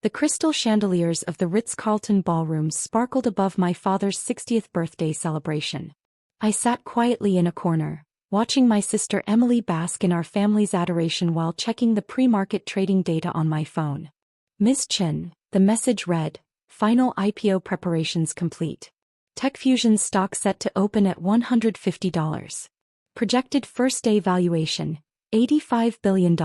The crystal chandeliers of the Ritz-Carlton ballroom sparkled above my father's 60th birthday celebration. I sat quietly in a corner, watching my sister Emily bask in our family's adoration while checking the pre-market trading data on my phone. Ms. Chen, the message read, "Final IPO preparations complete. TechFusion stock set to open at $150. Projected first-day valuation, $85 billion.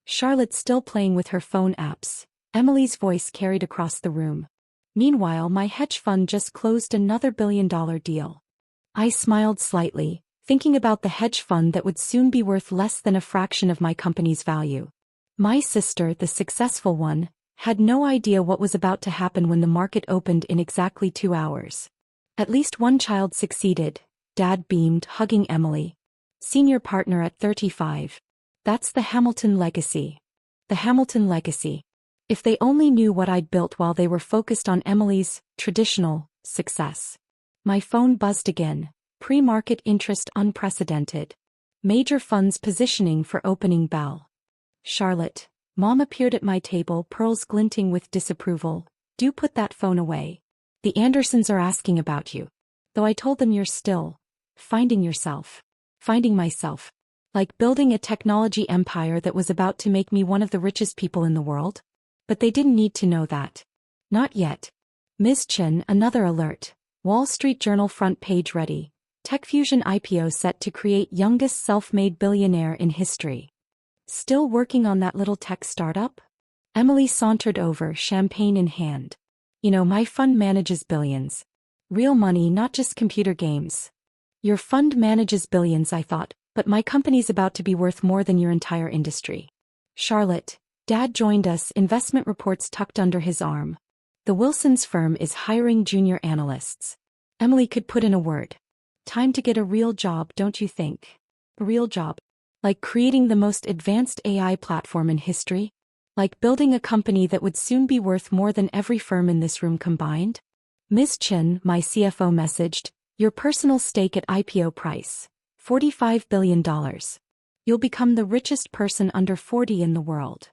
Charlotte still playing with her phone apps. Emily's voice carried across the room. Meanwhile, my hedge fund just closed another billion-dollar deal. I smiled slightly, thinking about the hedge fund that would soon be worth less than a fraction of my company's value. My sister, the successful one, had no idea what was about to happen when the market opened in exactly 2 hours. At least one child succeeded, Dad beamed, hugging Emily. Senior partner at 35. That's the Hamilton legacy. The Hamilton legacy. If they only knew what I'd built while they were focused on Emily's traditional success. My phone buzzed again. Pre-market interest unprecedented. Major funds positioning for opening bell. Charlotte. Mom appeared at my table, pearls glinting with disapproval. Do put that phone away. The Andersons are asking about you. Though I told them you're still finding yourself. Finding myself. Like building a technology empire that was about to make me one of the richest people in the world. But they didn't need to know that. Not yet. Ms. Chen, another alert. Wall Street Journal front page ready. TechFusion IPO set to create youngest self-made billionaire in history. Still working on that little tech startup? Emily sauntered over, champagne in hand. You know, my fund manages billions. Real money, not just computer games. Your fund manages billions, I thought, but my company's about to be worth more than your entire industry. Charlotte. Dad joined us, investment reports tucked under his arm. The Wilson's firm is hiring junior analysts. Emily could put in a word. Time to get a real job, don't you think? A real job. Like creating the most advanced AI platform in history? Like building a company that would soon be worth more than every firm in this room combined? Ms. Chen, my CFO messaged, your personal stake at IPO price, $45 billion. You'll become the richest person under 40 in the world.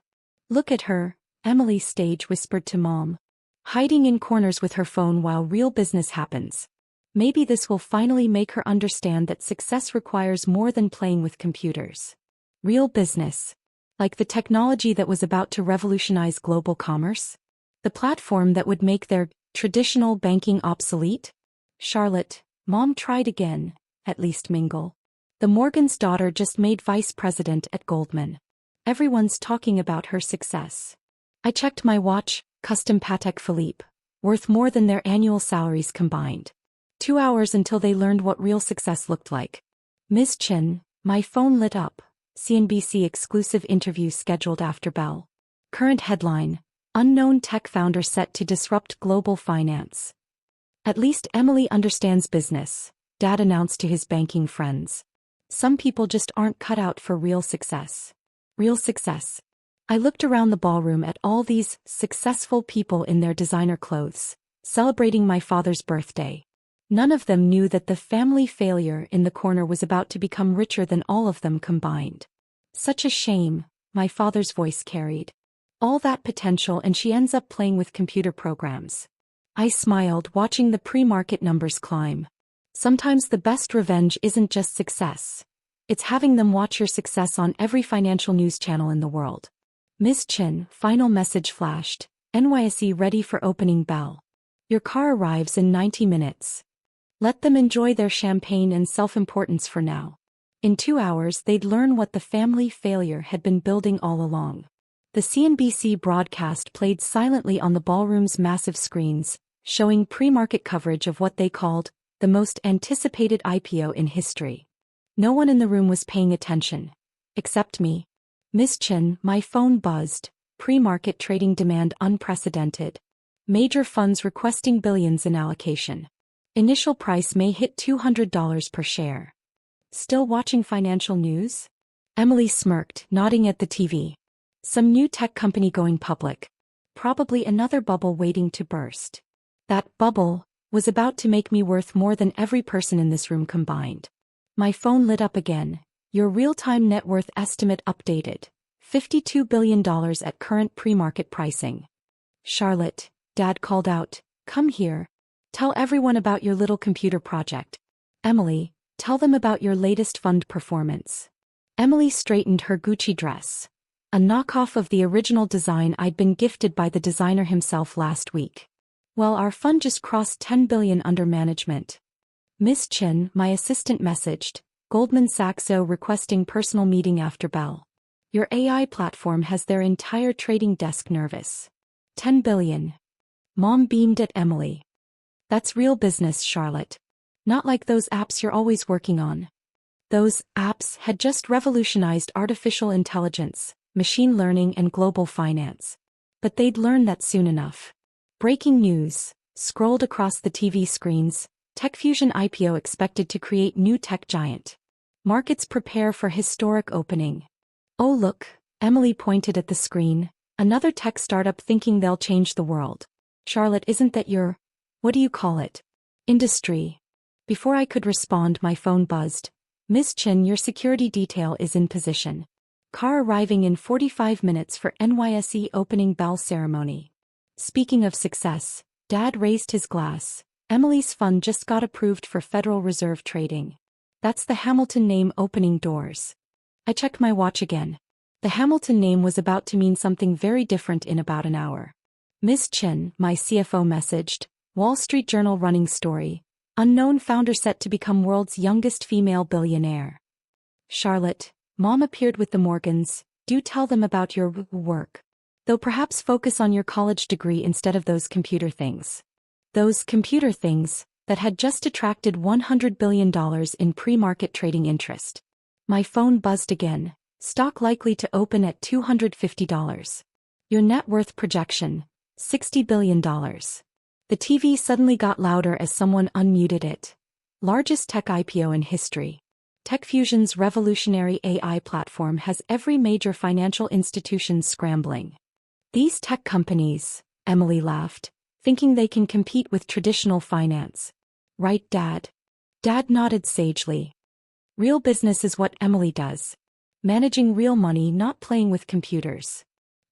Look at her, Emily stage whispered to Mom. Hiding in corners with her phone while real business happens. Maybe this will finally make her understand that success requires more than playing with computers. Real business. Like the technology that was about to revolutionize global commerce? The platform that would make their traditional banking obsolete? Charlotte, Mom tried again, at least mingle. The Morgan's daughter just made vice president at Goldman. Everyone's talking about her success. I checked my watch, custom Patek Philippe, worth more than their annual salaries combined. 2 hours until they learned what real success looked like. Ms. Chen, my phone lit up. CNBC exclusive interview scheduled after bell. Current headline, unknown tech founder set to disrupt global finance. At least Emily understands business, Dad announced to his banking friends. Some people just aren't cut out for real success. Real success. I looked around the ballroom at all these successful people in their designer clothes, celebrating my father's birthday. None of them knew that the family failure in the corner was about to become richer than all of them combined. Such a shame, my father's voice carried. All that potential and she ends up playing with computer programs. I smiled, watching the pre-market numbers climb. Sometimes the best revenge isn't just success. It's having them watch your success on every financial news channel in the world. Ms. Chen, final message flashed. NYSE ready for opening bell. Your car arrives in 90 minutes. Let them enjoy their champagne and self-importance for now. In 2 hours they'd learn what the family failure had been building all along. The CNBC broadcast played silently on the ballroom's massive screens, showing pre-market coverage of what they called the most anticipated IPO in history. No one in the room was paying attention. Except me. Ms. Chen, my phone buzzed. Pre-market trading demand unprecedented. Major funds requesting billions in allocation. Initial price may hit $200 per share. Still watching financial news? Emily smirked, nodding at the TV. Some new tech company going public. Probably another bubble waiting to burst. That bubble was about to make me worth more than every person in this room combined. My phone lit up again. Your real-time net worth estimate updated. $52 billion at current pre-market pricing. Charlotte, Dad called out, "Come here. Tell everyone about your little computer project. Emily, tell them about your latest fund performance." Emily straightened her Gucci dress, a knockoff of the original design I'd been gifted by the designer himself last week. "Well, our fund just crossed 10 billion under management. Miss Chen, my assistant, messaged, Goldman Sachs requesting personal meeting after bell. Your AI platform has their entire trading desk nervous." 10 billion. Mom beamed at Emily. "That's real business, Charlotte. Not like those apps you're always working on." Those apps had just revolutionized artificial intelligence, machine learning, and global finance. But they'd learn that soon enough. Breaking news scrolled across the TV screens. TechFusion IPO expected to create new tech giant. Markets prepare for historic opening. "Oh look," Emily pointed at the screen, "another tech startup thinking they'll change the world. Charlotte, isn't that your, what do you call it, industry?" Before I could respond, my phone buzzed. "Miss Chen, your security detail is in position. Car arriving in 45 minutes for NYSE opening bell ceremony." Speaking of success, Dad raised his glass. "Emily's fund just got approved for Federal Reserve trading. That's the Hamilton name opening doors." I checked my watch again. The Hamilton name was about to mean something very different in about an hour. "Miss Chen," my CFO messaged, Wall Street Journal running story, "Unknown founder set to become world's youngest female billionaire." "Charlotte," Mom appeared with the Morgans, "do tell them about your work. Though perhaps focus on your college degree instead of those computer things." Those computer things that had just attracted $100 billion in pre-market trading interest. My phone buzzed again. "Stock likely to open at $250. Your net worth projection, $60 billion. The TV suddenly got louder as someone unmuted it. "Largest tech IPO in history. TechFusion's revolutionary AI platform has every major financial institution scrambling." "These tech companies," Emily laughed, "thinking they can compete with traditional finance. Right, Dad?" Dad nodded sagely. Real business is what Emily does. Managing real money, not playing with computers.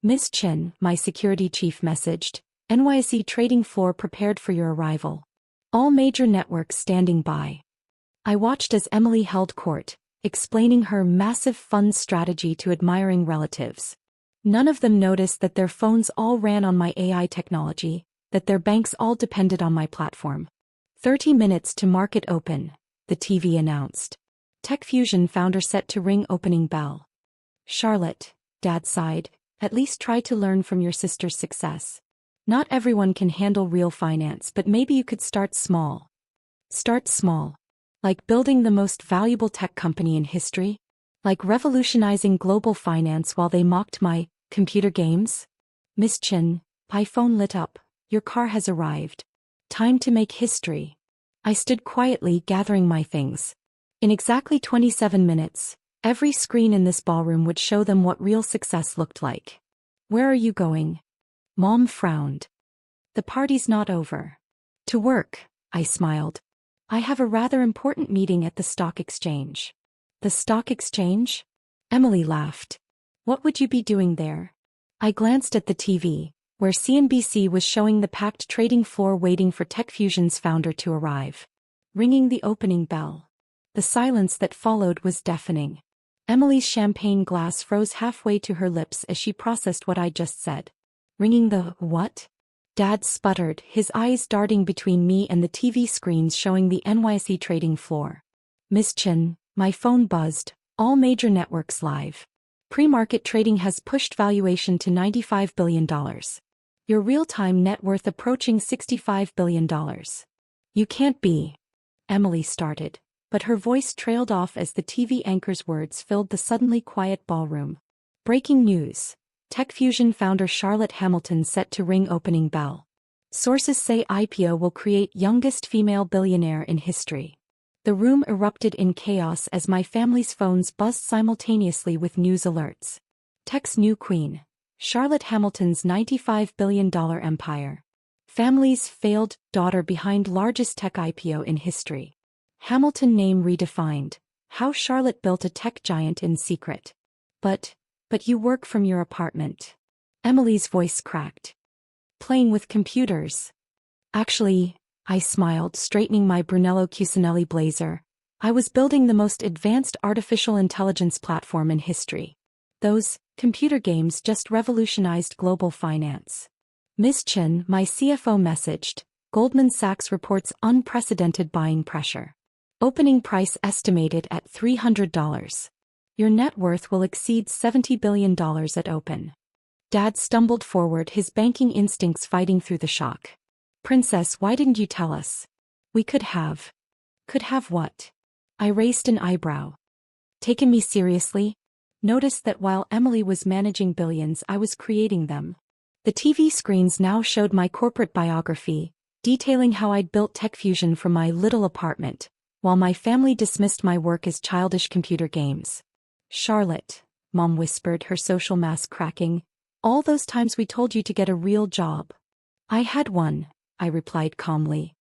"Miss Chen," my security chief messaged, "NYSE trading floor prepared for your arrival. All major networks standing by." I watched as Emily held court, explaining her massive fund strategy to admiring relatives. None of them noticed that their phones all ran on my AI technology, that their banks all depended on my platform. 30 minutes to market open, the TV announced. TechFusion founder set to ring opening bell. "Charlotte," Dad sighed, "at least try to learn from your sister's success. Not everyone can handle real finance, but maybe you could start small." "Start small? Like building the most valuable tech company in history? Like revolutionizing global finance while they mocked my computer games?" "Miss Chen," my phone lit up, "your car has arrived. Time to make history." I stood quietly gathering my things. In exactly 27 minutes, every screen in this ballroom would show them what real success looked like. "Where are you going?" Mom frowned. "The party's not over." "To work," I smiled. "I have a rather important meeting at the stock exchange." "The stock exchange?" Emily laughed. "What would you be doing there?" I glanced at the TV, where CNBC was showing the packed trading floor waiting for TechFusion's founder to arrive. Ringing the opening bell. The silence that followed was deafening. Emily's champagne glass froze halfway to her lips as she processed what I'd just said. "Ringing the what?" Dad sputtered, his eyes darting between me and the TV screens showing the NYSE trading floor. "Miss Chen," my phone buzzed, "all major networks live. Pre-market trading has pushed valuation to $95 billion. Your real-time net worth approaching $65 billion. You can't be." Emily started, but her voice trailed off as the TV anchor's words filled the suddenly quiet ballroom. Breaking news. TechFusion founder Charlotte Hamilton set to ring opening bell. Sources say IPO will create youngest female billionaire in history. The room erupted in chaos as my family's phones buzzed simultaneously with news alerts. Tech's new queen. Charlotte Hamilton's $95 billion empire. Family's failed daughter behind largest tech IPO in history. Hamilton name redefined. How Charlotte built a tech giant in secret. But you work from your apartment." Emily's voice cracked. Playing with computers. Actually, I smiled, straightening my Brunello Cucinelli blazer. I was building the most advanced artificial intelligence platform in history. Those computer games just revolutionized global finance. Miss Chen, my CFO, messaged. Goldman Sachs reports unprecedented buying pressure. Opening price estimated at $300. Your net worth will exceed $70 billion at open. Dad stumbled forward, his banking instincts fighting through the shock. Princess, why didn't you tell us? We could have. Could have what? I raised an eyebrow. Taken me seriously? Noticed that while Emily was managing billions, I was creating them. The TV screens now showed my corporate biography, detailing how I'd built TechFusion from my little apartment, while my family dismissed my work as childish computer games. Charlotte, Mom whispered, her social mask cracking, all those times we told you to get a real job. I had one, I replied calmly.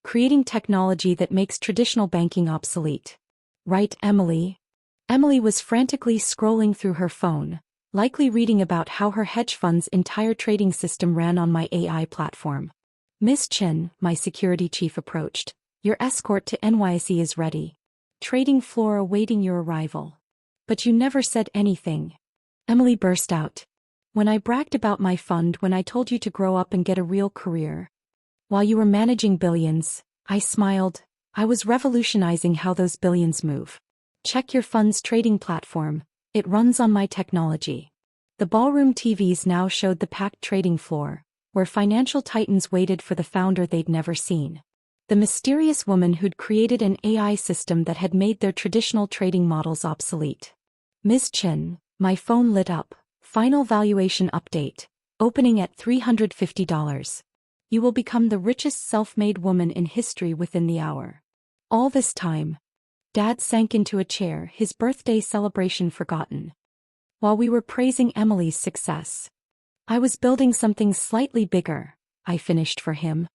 Creating technology that makes traditional banking obsolete. Right, Emily? Emily was frantically scrolling through her phone, likely reading about how her hedge fund's entire trading system ran on my AI platform. Miss Chen, my security chief, approached. Your escort to NYSE is ready. Trading floor awaiting your arrival. But you never said anything. Emily burst out. When I bragged about my fund, when I told you to grow up and get a real career. While you were managing billions, I smiled. I was revolutionizing how those billions move. Check your fund's trading platform. It runs on my technology. The ballroom TVs now showed the packed trading floor, where financial titans waited for the founder they'd never seen. The mysterious woman who'd created an AI system that had made their traditional trading models obsolete. Ms. Chen, my phone lit up. Final valuation update. Opening at $350. You will become the richest self-made woman in history within the hour. All this time, Dad sank into a chair, his birthday celebration forgotten. While we were praising Emily's success, I was building something slightly bigger, I finished for him.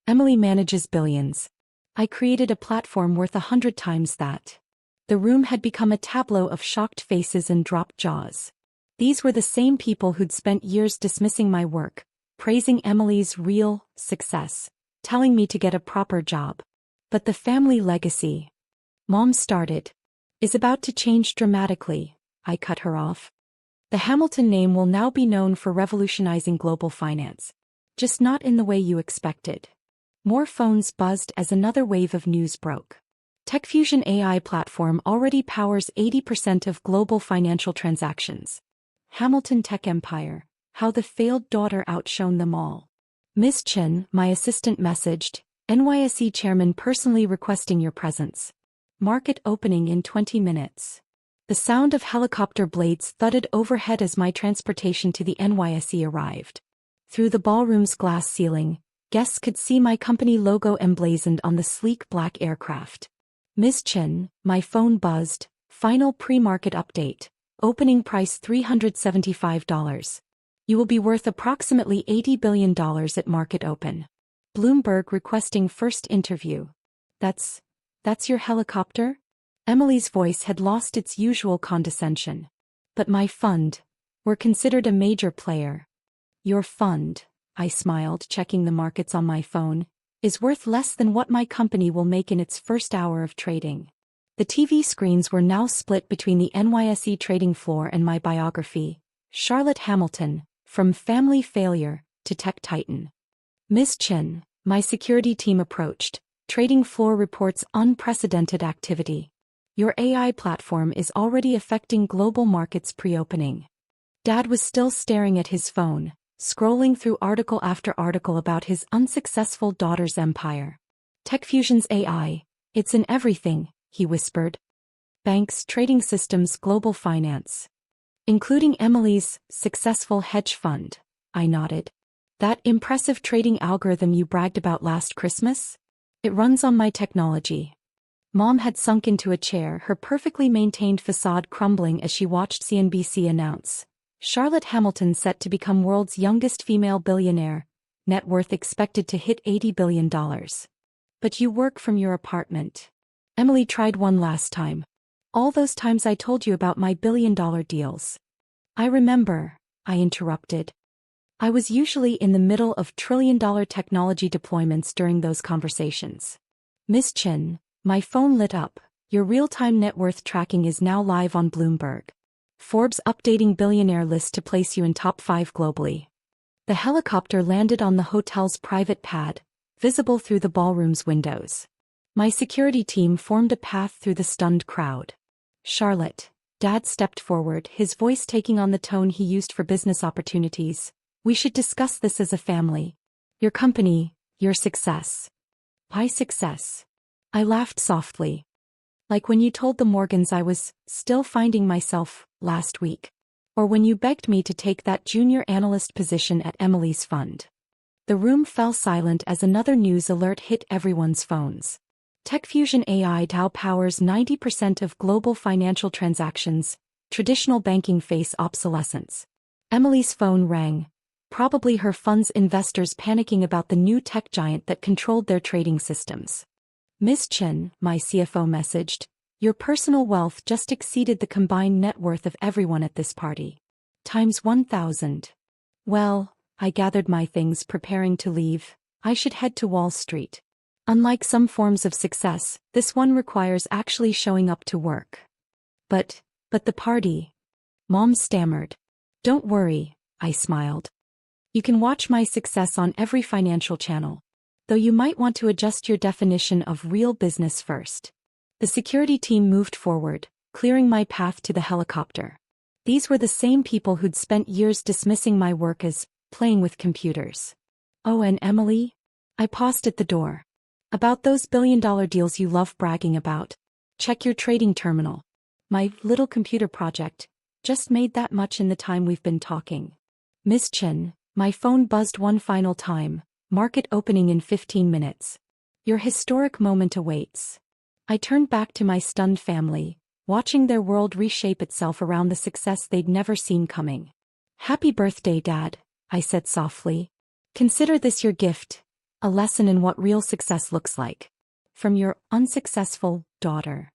Emily manages billions. I created a platform worth 100 times that. The room had become a tableau of shocked faces and dropped jaws. These were the same people who'd spent years dismissing my work, praising Emily's real success, telling me to get a proper job. But the family legacy, Mom started, is about to change dramatically, I cut her off. The Hamilton name will now be known for revolutionizing global finance. Just not in the way you expected. More phones buzzed as another wave of news broke. TechFusion AI platform already powers 80% of global financial transactions. Hamilton Tech Empire, how the failed daughter outshone them all. Miss Chen, my assistant, messaged, NYSE chairman personally requesting your presence. Market opening in 20 minutes. The sound of helicopter blades thudded overhead as my transportation to the NYSE arrived. Through the ballroom's glass ceiling, guests could see my company logo emblazoned on the sleek black aircraft. Ms. Chen, my phone buzzed, final pre-market update, opening price $375. You will be worth approximately $80 billion at market open. Bloomberg requesting first interview. That's your helicopter? Emily's voice had lost its usual condescension. But my fund, we're considered a major player. Your fund, I smiled, checking the markets on my phone, is worth less than what my company will make in its first hour of trading. The TV screens were now split between the NYSE trading floor and my biography, Charlotte Hamilton, from family failure to tech titan. Ms. Chen, my security team approached. Trading floor reports unprecedented activity. Your AI platform is already affecting global markets pre-opening. Dad was still staring at his phone, scrolling through article after article about his unsuccessful daughter's empire. TechFusion's AI, it's in everything, he whispered. Banks, trading systems, global finance. Including Emily's successful hedge fund, I nodded. That impressive trading algorithm you bragged about last Christmas? It runs on my technology. Mom had sunk into a chair, her perfectly maintained facade crumbling as she watched CNBC announce. Charlotte Hamilton set to become world's youngest female billionaire, net worth expected to hit $80 billion. But you work from your apartment. Emily tried one last time. All those times I told you about my billion-dollar deals. I remember, I interrupted. I was usually in the middle of trillion-dollar technology deployments during those conversations. Miss Chen, my phone lit up. Your real-time net worth tracking is now live on Bloomberg. Forbes updating billionaire list to place you in top 5 globally. The helicopter landed on the hotel's private pad, visible through the ballroom's windows. My security team formed a path through the stunned crowd. Charlotte, Dad stepped forward, his voice taking on the tone he used for business opportunities. We should discuss this as a family. Your company, your success. My success. I laughed softly. Like when you told the Morgans I was still finding myself last week. Or when you begged me to take that junior analyst position at Emily's fund. The room fell silent as another news alert hit everyone's phones. TechFusion AI now powers 90% of global financial transactions. Traditional banking face obsolescence. Emily's phone rang. Probably her fund's investors panicking about the new tech giant that controlled their trading systems. Miss Chen, my CFO messaged, your personal wealth just exceeded the combined net worth of everyone at this party. Times 1,000. Well, I gathered my things preparing to leave. I should head to Wall Street. Unlike some forms of success, this one requires actually showing up to work. But the party. Mom stammered. Don't worry, I smiled. You can watch my success on every financial channel. Though you might want to adjust your definition of real business first. The security team moved forward, clearing my path to the helicopter. These were the same people who'd spent years dismissing my work as playing with computers. Oh, and Emily? I paused at the door. About those billion-dollar deals you love bragging about. Check your trading terminal. My little computer project just made that much in the time we've been talking. Miss Chen, my phone buzzed one final time. Market opening in 15 minutes. Your historic moment awaits. I turned back to my stunned family, watching their world reshape itself around the success they'd never seen coming. Happy birthday, Dad, I said softly. Consider this your gift, a lesson in what real success looks like. From your unsuccessful daughter.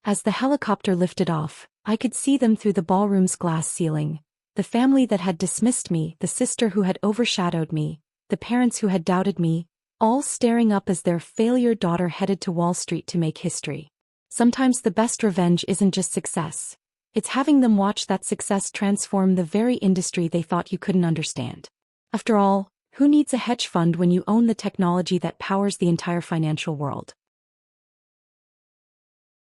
As the helicopter lifted off, I could see them through the ballroom's glass ceiling. The family that had dismissed me, the sister who had overshadowed me, the parents who had doubted me, all staring up as their failure daughter headed to Wall Street to make history. Sometimes the best revenge isn't just success. It's having them watch that success transform the very industry they thought you couldn't understand. After all, who needs a hedge fund when you own the technology that powers the entire financial world?